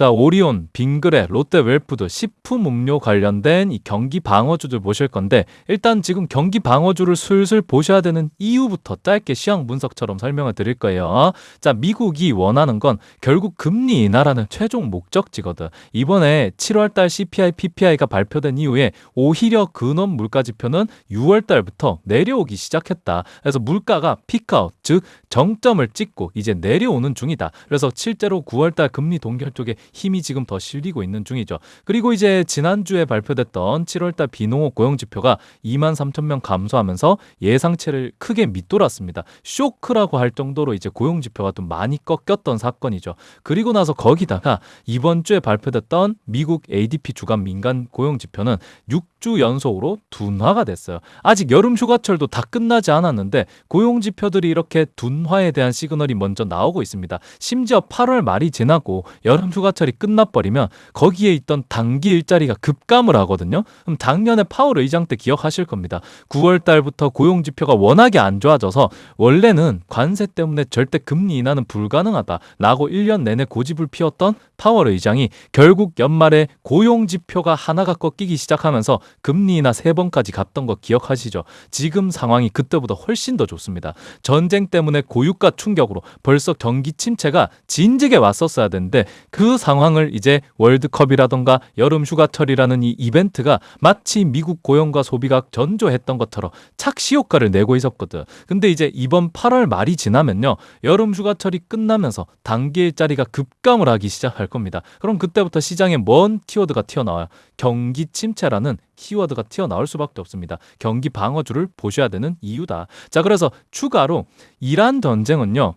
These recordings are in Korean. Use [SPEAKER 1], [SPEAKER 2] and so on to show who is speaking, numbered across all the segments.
[SPEAKER 1] 자, 오리온, 빙그레, 롯데웰푸드, 식품음료 관련된 이 경기 방어주들 보실 건데 일단 지금 경기 방어주를 슬슬 보셔야 되는 이유부터 짧게 시황 분석처럼 설명을 드릴 거예요. 자, 미국이 원하는 건 결국 금리 인하라는 최종 목적지거든. 이번에 7월달 CPI, PPI가 발표된 이후에 오히려 근원 물가지표는 6월달부터 내려오기 시작했다. 그래서 물가가 피크아웃, 즉 정점을 찍고 이제 내려오는 중이다. 그래서 실제로 9월달 금리 동결 쪽에 힘이 지금 더 실리고 있는 중이죠. 그리고 이제 지난주에 발표됐던 7월달 비농업 고용지표가 2만 3천 명 감소하면서 예상치를 크게 밑돌았습니다. 쇼크라고 할 정도로 이제 고용지표가 좀 많이 꺾였던 사건이죠. 그리고 나서 거기다가 이번 주에 발표됐던 미국 ADP 주간 민간 고용지표는 6주 연속으로 둔화가 됐어요. 아직 여름 휴가철도 다 끝나지 않았는데 고용지표들이 이렇게 둔화에 대한 시그널이 먼저 나오고 있습니다. 심지어 8월 말이 지나고 여름 휴가철이 끝나버리면 거기에 있던 단기 일자리가 급감을 하거든요. 그럼 작년에 파월 의장 때 기억하실 겁니다. 9월 달부터 고용지표가 워낙에 안 좋아져서 원래는 관세 때문에 절대 금리 인하는 불가능하다라고 1년 내내 고집을 피웠던 파월 의장이 결국 연말에 고용지표가 하나가 꺾이기 시작하면서 금리 인하 3번까지 갔던 거 기억하시죠? 지금 상황이 그때보다 훨씬 더 좋습니다. 전쟁 때문에 고유가 충격으로 벌써 경기 침체가 진지게 왔었어야 되는데 그 상황을 이제 월드컵이라던가 여름 휴가철이라는 이 이벤트가 마치 미국 고용과 소비가 전조했던 것처럼 착시 효과를 내고 있었거든. 근데 이제 이번 8월 말이 지나면요, 여름 휴가철이 끝나면서 단기 일자리가 급감을 하기 시작할 겁니다. 그럼 그때부터 시장에 뭔 키워드가 튀어나와요? 경기 침체라는 키워드가 튀어나올 수밖에 없습니다. 경기 방어주를 보셔야 되는 이유다. 자, 그래서 추가로 이란 전쟁은요,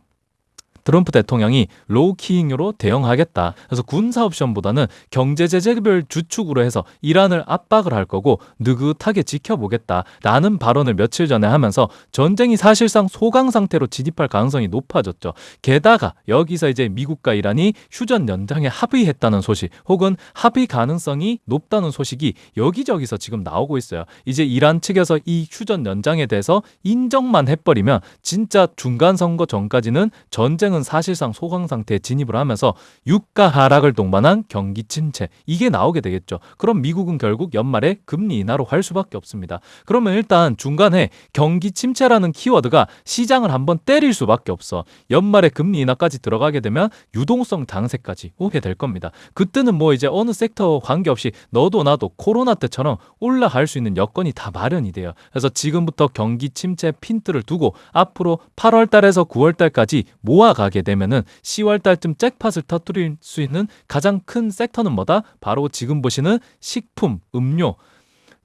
[SPEAKER 1] 트럼프 대통령이 로우키잉으로 대응하겠다. 그래서 군사 옵션보다는 경제 제재별 주축으로 해서 이란을 압박을 할 거고 느긋하게 지켜보겠다라는 발언을 며칠 전에 하면서 전쟁이 사실상 소강 상태로 진입할 가능성이 높아졌죠. 게다가 여기서 이제 미국과 이란이 휴전 연장에 합의했다는 소식 혹은 합의 가능성이 높다는 소식이 여기저기서 지금 나오고 있어요. 이제 이란 측에서 이 휴전 연장에 대해서 인정만 해버리면 진짜 중간 선거 전까지는 전쟁 은 사실상 소강 상태에 진입을 하면서 유가 하락을 동반한 경기 침체, 이게 나오게 되겠죠. 그럼 미국은 결국 연말에 금리 인하로 갈 수밖에 없습니다. 그러면 일단 중간에 경기 침체라는 키워드가 시장을 한번 때릴 수밖에 없어. 연말에 금리 인하까지 들어가게 되면 유동성 장세까지 오게 될 겁니다. 그때는 뭐 이제 어느 섹터 관계없이 너도 나도 코로나 때처럼 올라갈 수 있는 여건이 다 마련이 돼요. 그래서 지금부터 경기 침체 핀트를 두고 앞으로 8월 달에서 9월 달까지 모아가게 되면은 10월 달쯤 잭팟을 터뜨릴 수 있는 가장 큰 섹터는 뭐다? 바로 지금 보시는 식품, 음료,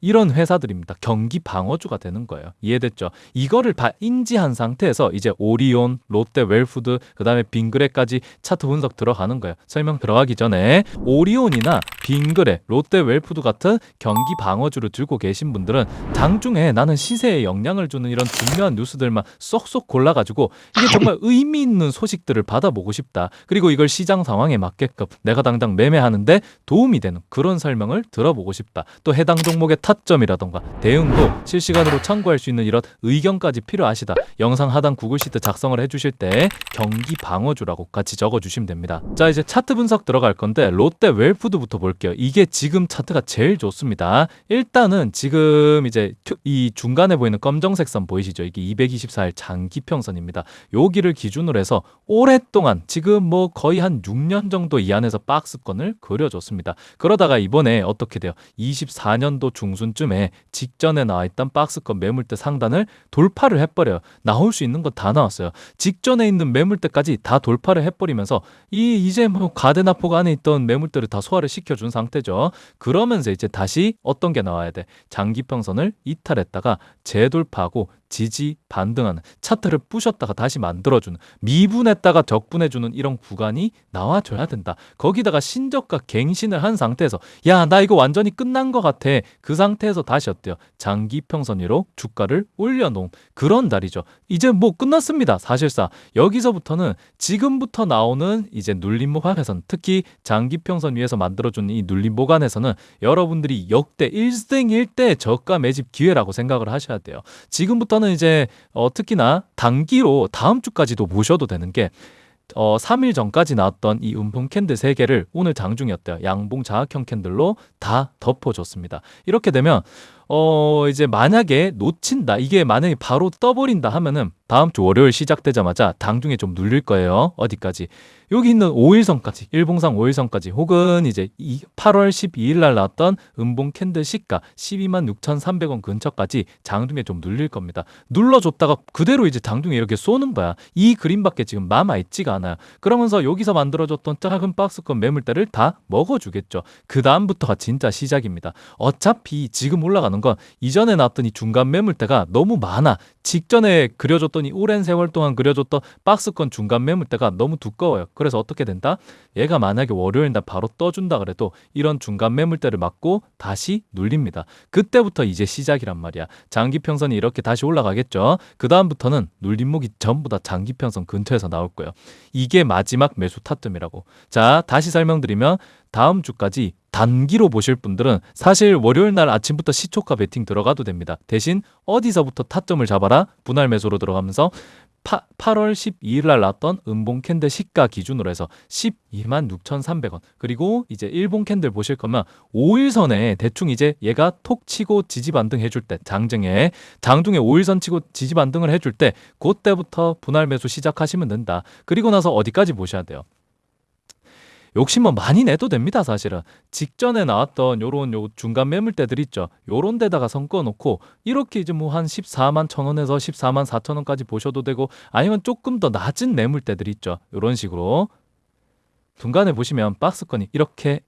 [SPEAKER 1] 이런 회사들입니다. 경기 방어주가 되는 거예요. 이해됐죠? 이거를 다 인지한 상태에서 이제 오리온, 롯데웰푸드, 그 다음에 빙그레까지 차트 분석 들어가는 거예요. 설명 들어가기 전에 오리온이나 빙그레, 롯데웰푸드 같은 경기 방어주를 들고 계신 분들은 장중에 나는 시세에 영향을 주는 이런 중요한 뉴스들만 쏙쏙 골라가지고 이게 정말 의미 있는 소식들을 받아보고 싶다. 그리고 이걸 시장 상황에 맞게끔 내가 당장 매매하는데 도움이 되는 그런 설명을 들어보고 싶다. 또 해당 종목의 타점이라던가 대응도 실시간으로 참고할 수 있는 이런 의견까지 필요하시다. 영상 하단 구글 시트 작성을 해주실 때 경기 방어주라고 같이 적어주시면 됩니다. 자, 이제 차트 분석 들어갈 건데 롯데웰푸드부터 볼게요. 이게 지금 차트가 제일 좋습니다. 일단은 지금 이제 이 중간에 보이는 검정색 선 보이시죠? 이게 224일 장기평선입니다. 여기를 기준으로 해서 오랫동안 지금 뭐 거의 한 6년 정도 이 안에서 박스권을 그려줬습니다. 그러다가 이번에 어떻게 돼요? 24년도 중순쯤에 직전에 나와있던 박스권 매물대 상단을 돌파를 해버려요. 나올 수 있는 건 다 나왔어요. 직전에 있는 매물대까지 다 돌파를 해버리면서 이제 뭐 가데나포가 안에 있던 매물대를 다 소화를 시켜준 상태죠. 그러면서 이제 다시 어떤 게 나와야 돼? 장기평선을 이탈했다가 재돌파하고 지지 반등하는 차트를 부셨다가 다시 만들어주는, 미분했다가 적분해주는 이런 구간이 나와줘야 된다. 거기다가 신저가 갱신을 한 상태에서 야, 나 이거 완전히 끝난 것 같아. 그 상태에서 다시 어때요? 장기평선 위로 주가를 올려놓은 그런 날이죠. 이제 뭐 끝났습니다. 사실상 여기서부터는 지금부터 나오는 이제 눌림목안에서는, 특히 장기평선 위에서 만들어주는 이 눌림목안에서는 여러분들이 역대 1등 1대 저가 매집 기회라고 생각을 하셔야 돼요. 지금부터는 이제 특히나 단기로 다음 주까지도 보셔도 되는 게 3일 전까지 나왔던 이 음봉 캔들 3개를 오늘 장중이었대요. 양봉 자악형 캔들로 다 덮어줬습니다. 이렇게 되면 이제 만약에 놓친다, 이게 만약에 바로 떠버린다 하면은 다음 주 월요일 시작되자마자 당중에 좀 눌릴 거예요. 어디까지? 여기 있는 5일선까지, 일봉상 5일선까지, 혹은 이제 8월 12일 날 나왔던 음봉 캔들 시가 126,300원 근처까지 장중에 좀 눌릴 겁니다. 눌러줬다가 그대로 이제 장중에 이렇게 쏘는 거야. 이 그림밖에 지금 남아있지가 않아요. 그러면서 여기서 만들어줬던 작은 박스권 매물대를 다 먹어주겠죠. 그 다음부터가 진짜 시작입니다. 어차피 지금 올라가는 건 이전에 나왔던 이 중간 매물대가 너무 많아. 직전에 그려줬던 이 오랜 세월 동안 그려줬던 박스권 중간 매물대가 너무 두꺼워요. 그래서 어떻게 된다? 얘가 만약에 월요일 날 바로 떠준다 그래도 이런 중간 매물대를 맞고 다시 눌립니다. 그때부터 이제 시작이란 말이야. 장기평선이 이렇게 다시 올라가겠죠. 그 다음부터는 눌림목이 전부 다 장기평선 근처에서 나올 거예요. 이게 마지막 매수 타점이라고. 자, 다시 설명드리면 다음 주까지 단기로 보실 분들은 사실 월요일 날 아침부터 시초가 베팅 들어가도 됩니다. 대신 어디서부터 타점을 잡아라? 분할 매수로 들어가면서 8월 12일 날 나왔던 음봉 캔들 시가 기준으로 해서 126,300원, 그리고 이제 일봉 캔들 보실 거면 5일선에 대충 이제 얘가 톡 치고 지지 반등 해줄 때, 장중에 5일선 치고 지지 반등을 해줄 때 그때부터 분할 매수 시작하시면 된다. 그리고 나서 어디까지 보셔야 돼요? 욕심 뭐 많이 내도 됩니다. 사실은 직전에 나왔던 요런 중간 매물대들 있죠. 요런 데다가 선꺼 놓고 이렇게 이제 뭐 한 14만 1,000원에서 14만 4,000원까지 보셔도 되고, 아니면 조금 더 낮은 매물대들 있죠. 요런 식으로 중간에 보시면 박스권이 이렇게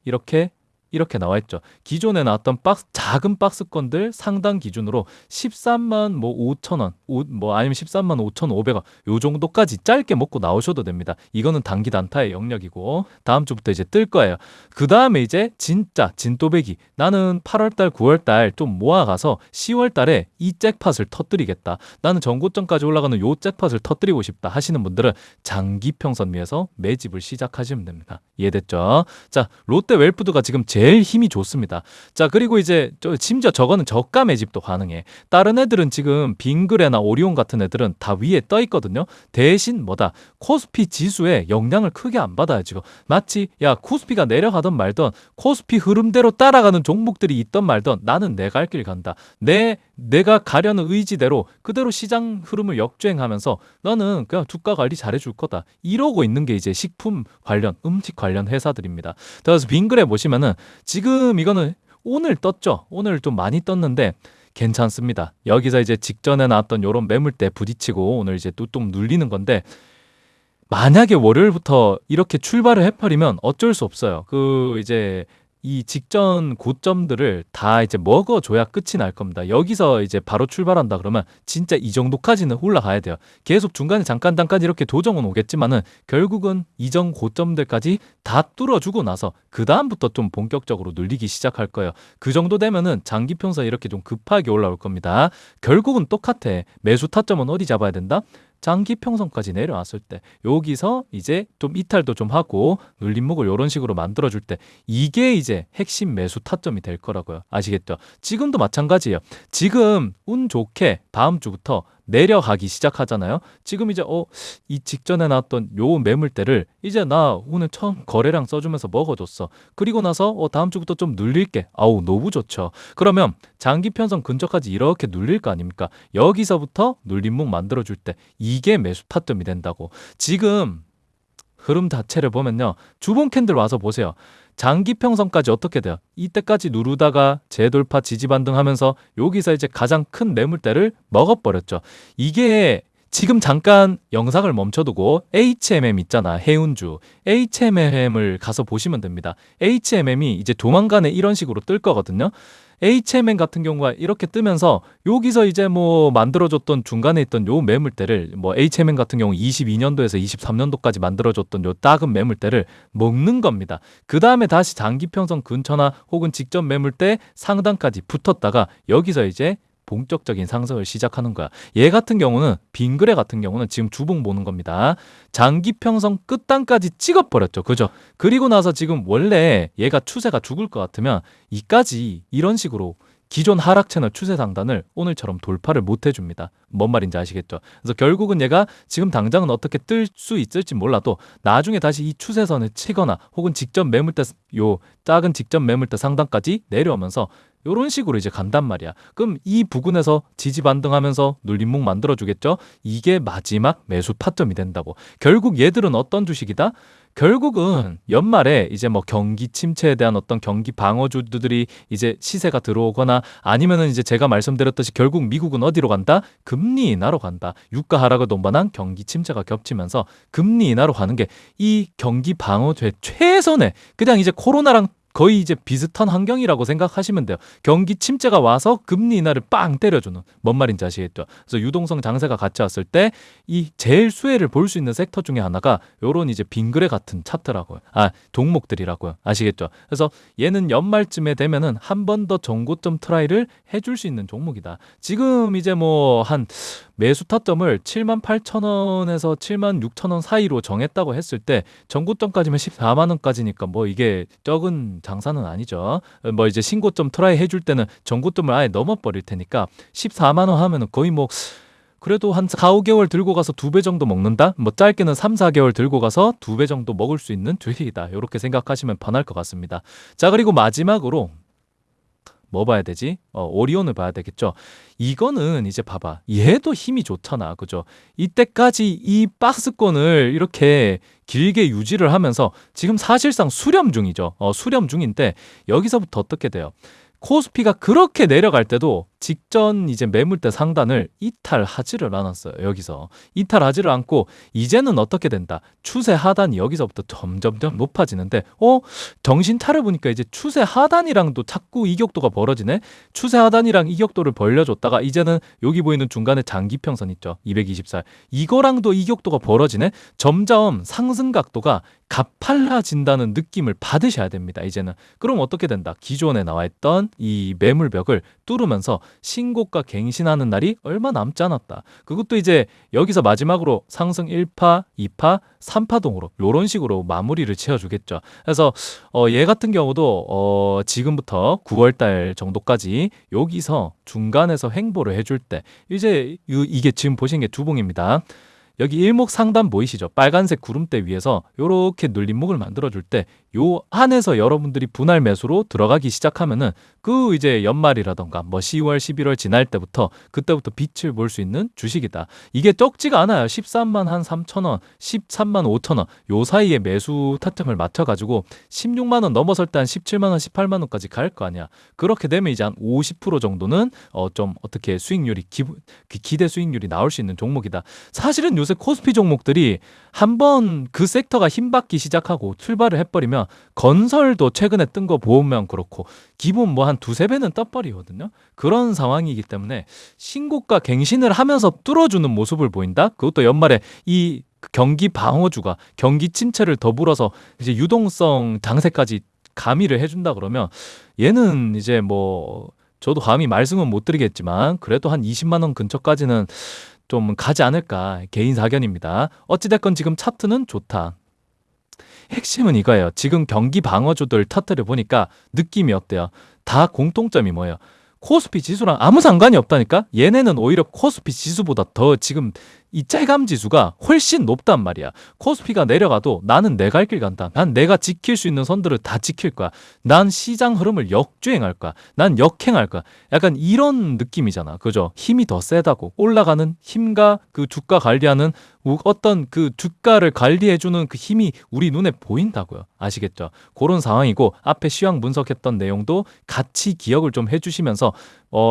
[SPEAKER 1] 나와 있죠. 기존에 나왔던 작은 박스권들 상단 기준으로 13만 뭐 5,000원, 뭐 아니면 13만 5,500원 요 정도까지 짧게 먹고 나오셔도 됩니다. 이거는 단기 단타의 영역이고 다음 주부터 이제 뜰 거예요. 그 다음에 이제 진짜 진또배기, 나는 8월달 9월달 좀 모아가서 10월달에 이 잭팟을 터뜨리겠다, 나는 전고점까지 올라가는 요 잭팟을 터뜨리고 싶다 하시는 분들은 장기평선 위에서 매집을 시작하시면 됩니다. 이해됐죠? 자, 롯데 웰푸드가 지금 제일 힘이 좋습니다. 자, 그리고 이제 심지어 저거는 저가 매집도 가능해. 다른 애들은 지금 빙그레나 오리온 같은 애들은 다 위에 떠 있거든요. 대신 뭐다? 코스피 지수에 영향을 크게 안 받아요. 지금 마치 야, 코스피가 내려가던 말던, 코스피 흐름대로 따라가는 종목들이 있던 말던, 나는 내 갈 길 간다. 내가 가려는 의지대로 그대로 시장 흐름을 역주행하면서 너는 그냥 주가 관리 잘해줄 거다, 이러고 있는 게 이제 식품 관련, 음식 관련 회사들입니다. 그래서 빙그레 보시면은 지금 이거는 오늘 떴죠. 오늘 좀 많이 떴는데 괜찮습니다. 여기서 이제 직전에 나왔던 요런 매물대 부딪히고 오늘 이제 또 좀 눌리는 건데, 만약에 월요일부터 이렇게 출발을 해버리면 어쩔 수 없어요. 이제 이 직전 고점들을 다 이제 먹어줘야 끝이 날 겁니다. 여기서 이제 바로 출발한다 그러면 진짜 이 정도까지는 올라가야 돼요. 계속 중간에 잠깐 이렇게 조정은 오겠지만은 결국은 이전 고점들까지 다 뚫어주고 나서 그 다음부터 좀 본격적으로 눌리기 시작할 거예요. 그 정도 되면은 장기평선 이렇게 좀 급하게 올라올 겁니다. 결국은 똑같아. 매수 타점은 어디 잡아야 된다? 장기평선까지 내려왔을 때, 여기서 이제 좀 이탈도 좀 하고 눌림목을 이런 식으로 만들어줄 때, 이게 이제 핵심 매수 타점이 될 거라고요. 아시겠죠? 지금도 마찬가지예요. 지금 운 좋게 다음 주부터 내려가기 시작하잖아요. 지금 이제 이 직전에 나왔던 요 매물대를 이제 나 오늘 처음 거래량 써주면서 먹어줬어. 그리고 나서 다음 주부터 좀 눌릴게. 아우, 너무 좋죠. 그러면 장기평선 근처까지 이렇게 눌릴 거 아닙니까? 여기서부터 눌림목 만들어줄 때 이게 매수 타점이 된다고. 지금 흐름 자체를 보면요, 주봉 캔들 와서 보세요. 장기평선까지 어떻게 돼요? 이때까지 누르다가 재돌파 지지 반등하면서 여기서 이제 가장 큰 매물대를 먹어버렸죠. 이게 지금 잠깐 영상을 멈춰두고 HMM 있잖아, 해운주. HMM을 가서 보시면 됩니다. HMM이 이제 조만간에 이런 식으로 뜰 거거든요. HMM 같은 경우가 이렇게 뜨면서 여기서 이제 뭐 만들어줬던 중간에 있던 요 매물대를, 뭐 HMM 같은 경우 22년도에서 23년도까지 만들어줬던 요 작은 매물대를 먹는 겁니다. 그 다음에 다시 장기평선 근처나 혹은 직전 매물대 상단까지 붙었다가 여기서 이제 본격적인 상승을 시작하는 거야. 얘 같은 경우는, 빙그레 같은 경우는 지금 주봉 보는 겁니다. 장기평선 끝단까지 찍어버렸죠. 그죠? 그리고 나서 지금 원래 얘가 추세가 죽을 것 같으면 이까지 이런 식으로 기존 하락 채널 추세 상단을 오늘처럼 돌파를 못 해줍니다. 뭔 말인지 아시겠죠? 그래서 결국은 얘가 지금 당장은 어떻게 뜰 수 있을지 몰라도 나중에 다시 이 추세선을 치거나 혹은 직전 매물대 요 작은 직전 매물대 상단까지 내려오면서 요런 식으로 이제 간단 말이야. 그럼 이 부근에서 지지 반등하면서 눌림목 만들어주겠죠? 이게 마지막 매수 파점이 된다고. 결국 얘들은 어떤 주식이다? 결국은 연말에 이제 뭐 경기 침체에 대한 어떤 경기 방어주들이 이제 시세가 들어오거나 아니면은 이제 제가 말씀드렸듯이 결국 미국은 어디로 간다? 금리 인하로 간다. 유가 하락을 동반한 경기 침체가 겹치면서 금리 인하로 가는 게 이 경기 방어주의 최선의 그냥 이제 코로나랑 거의 이제 비슷한 환경이라고 생각하시면 돼요. 경기 침체가 와서 금리 인하를 빵 때려주는 뭔 말인지 아시겠죠? 그래서 유동성 장세가 같이 왔을 때 이 제일 수혜를 볼 수 있는 섹터 중에 하나가 요런 이제 빙그레 같은 차트라고요. 종목들이라고요. 아시겠죠? 그래서 얘는 연말쯤에 되면은 한 번 더 정고점 트라이를 해줄 수 있는 종목이다. 지금 이제 뭐 한 매수 타점을 78,000원에서 76,000원 사이로 정했다고 했을 때 전고점까지면 14만 원까지니까 뭐 이게 적은 장사는 아니죠. 뭐 이제 신고점 트라이 해줄 때는 전고점을 아예 넘어버릴 테니까 14만 원 하면은 거의 뭐 그래도 한 4, 5개월 들고 가서 2배 정도 먹는다? 뭐 짧게는 3, 4개월 들고 가서 2배 정도 먹을 수 있는 주식이다. 이렇게 생각하시면 편할 것 같습니다. 자, 그리고 마지막으로 뭐 봐야 되지? 오리온을 봐야 되겠죠. 이거는 이제 봐봐. 얘도 힘이 좋잖아. 그죠? 이때까지 이 박스권을 이렇게 길게 유지를 하면서 지금 사실상 수렴 중이죠. 수렴 중인데 여기서부터 어떻게 돼요? 코스피가 그렇게 내려갈 때도 직전 이제 매물대 상단을 이탈하지를 않았어요. 여기서 이탈하지를 않고 이제는 어떻게 된다? 추세 하단이 여기서부터 점점점 높아지는데 정신 차려보니까 이제 추세 하단이랑도 자꾸 이격도가 벌어지네. 추세 하단이랑 이격도를 벌려줬다가 이제는 여기 보이는 중간에 장기평선 있죠. 224 이거랑도 이격도가 벌어지네. 점점 상승 각도가 가팔라진다는 느낌을 받으셔야 됩니다. 이제는 그럼 어떻게 된다? 기존에 나와 있던 이 매물벽을 뚫으면서 신고가 갱신하는 날이 얼마 남지 않았다. 그것도 이제 여기서 마지막으로 상승 1파, 2파, 3파동으로 이런 식으로 마무리를 지어주겠죠. 그래서 얘 같은 경우도 지금부터 9월달 정도까지 여기서 중간에서 횡보를 해줄 때 이제 이게 지금 보시는 게 주봉입니다. 여기 일목상단 보이시죠? 빨간색 구름대 위에서 이렇게 눌림목을 만들어줄 때 요 안에서 여러분들이 분할 매수로 들어가기 시작하면은 그 이제 연말이라던가 뭐 10월, 11월 지날 때부터 그때부터 빛을 볼 수 있는 주식이다. 이게 적지가 않아요. 13만 한 3천 원, 13만 5천 원 요 사이에 매수 타점을 맞춰가지고 16만 원 넘어설 때 한 17만 원, 18만 원까지 갈 거 아니야. 그렇게 되면 이제 한 50% 정도는 좀 어떻게 수익률이 기대 수익률이 나올 수 있는 종목이다. 사실은 요새 코스피 종목들이 한번 그 섹터가 힘받기 시작하고 출발을 해버리면 건설도 최근에 뜬 거 보면 그렇고 기본 뭐 한 두세 배는 떠버리거든요. 그런 상황이기 때문에 신고가 갱신을 하면서 뚫어주는 모습을 보인다. 그것도 연말에 이 경기 방어주가 경기 침체를 더불어서 이제 유동성 장세까지 가미를 해준다 그러면 얘는 이제 뭐 저도 감히 말씀은 못 드리겠지만 그래도 한 20만 원 근처까지는 좀 가지 않을까 개인 사견입니다. 어찌됐건 지금 차트는 좋다. 핵심은 이거예요. 지금 경기 방어주들 차트를 보니까 느낌이 어때요? 다 공통점이 뭐예요? 코스피 지수랑 아무 상관이 없다니까? 얘네는 오히려 코스피 지수보다 더 지금 이 째감 지수가 훨씬 높단 말이야. 코스피가 내려가도 나는 내 갈 길 간다. 난 내가 지킬 수 있는 선들을 다 지킬 거야. 난 시장 흐름을 역주행할 거야. 난 역행할 거야. 약간 이런 느낌이잖아. 그죠? 힘이 더 세다고. 올라가는 힘과 그 주가 관리하는 어떤 그 주가를 관리해주는 그 힘이 우리 눈에 보인다고요. 아시겠죠? 그런 상황이고 앞에 시황 분석했던 내용도 같이 기억을 좀 해주시면서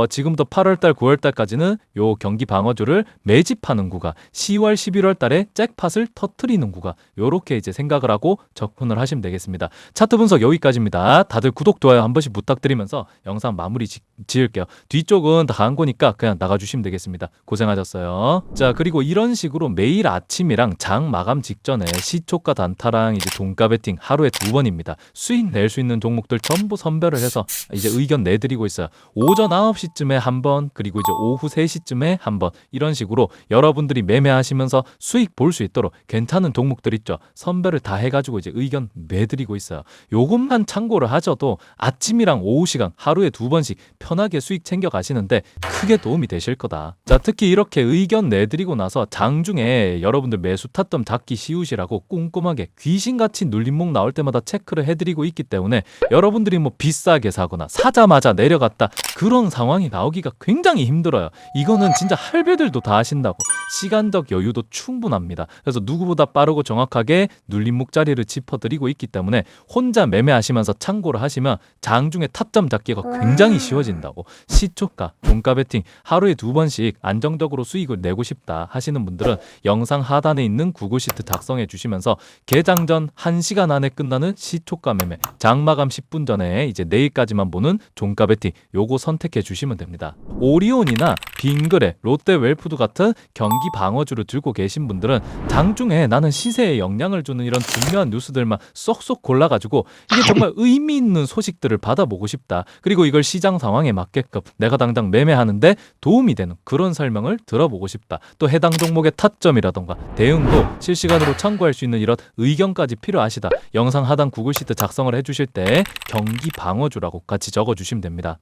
[SPEAKER 1] 지금부터 8월달, 9월달까지는 요 경기 방어주를 매집하는 구간, 10월, 11월 달에 잭팟을 터트리는 구간, 요렇게 이제 생각을 하고 접근을 하시면 되겠습니다. 차트 분석 여기까지입니다. 다들 구독, 좋아요 한 번씩 부탁드리면서 영상 마무리 지을게요. 뒤쪽은 다 간 거니까 그냥 나가주시면 되겠습니다. 고생하셨어요. 자, 그리고 이런 식으로 매일 아침이랑 장 마감 직전에 시초가 단타랑 이제 종가 베팅 하루에 2번입니다. 수익 낼 수 있는 종목들 전부 선별을 해서 이제 의견 내드리고 있어요. 오전 9시 9시쯤에 한 번, 그리고 이제 오후 3시쯤에 한 번, 이런 식으로 여러분들이 매매하시면서 수익 볼 수 있도록 괜찮은 종목들 있죠. 선별을 다 해가지고 이제 의견 내드리고 있어요. 요것만 참고를 하셔도 아침이랑 오후 시간 하루에 2번씩 편하게 수익 챙겨 가시는데 크게 도움이 되실 거다. 자, 특히 이렇게 의견 내드리고 나서 장중에 여러분들 매수 타점 잡기 쉬우시라고 꼼꼼하게 귀신같이 눌림목 나올 때마다 체크를 해드리고 있기 때문에 여러분들이 뭐 비싸게 사거나 사자마자 내려갔다 그런 상황이 나오기가 굉장히 힘들어요. 이거는 진짜 할배들도 다 하신다고. 시간적 여유도 충분합니다. 그래서 누구보다 빠르고 정확하게 눌림목 자리를 짚어드리고 있기 때문에 혼자 매매하시면서 참고를 하시면 장중에 타점 잡기가 굉장히 쉬워진다고. 시초가, 종가 베팅 하루에 2번씩 안정적으로 수익을 내고 싶다 하시는 분들은 영상 하단에 있는 구글 시트 작성해 주시면서 개장 전 1시간 안에 끝나는 시초가 매매, 장마감 10분 전에 이제 내일까지만 보는 종가 베팅 요거 선택해 주시면 됩니다. 오리온이나 빙그레, 롯데웰푸드 같은 경기 방어주를 들고 계신 분들은 장중에 나는 시세에 영향을 주는 이런 중요한 뉴스들만 쏙쏙 골라가지고 이게 정말 의미 있는 소식들을 받아보고 싶다. 그리고 이걸 시장 상황에 맞게끔 내가 당장 매매하는데 도움이 되는 그런 설명을 들어보고 싶다. 또 해당 종목의 타점이라던가 대응도 실시간으로 참고할 수 있는 이런 의견까지 필요하시다. 영상 하단 구글 시트 작성을 해주실 때 경기 방어주라고 같이 적어주시면 됩니다.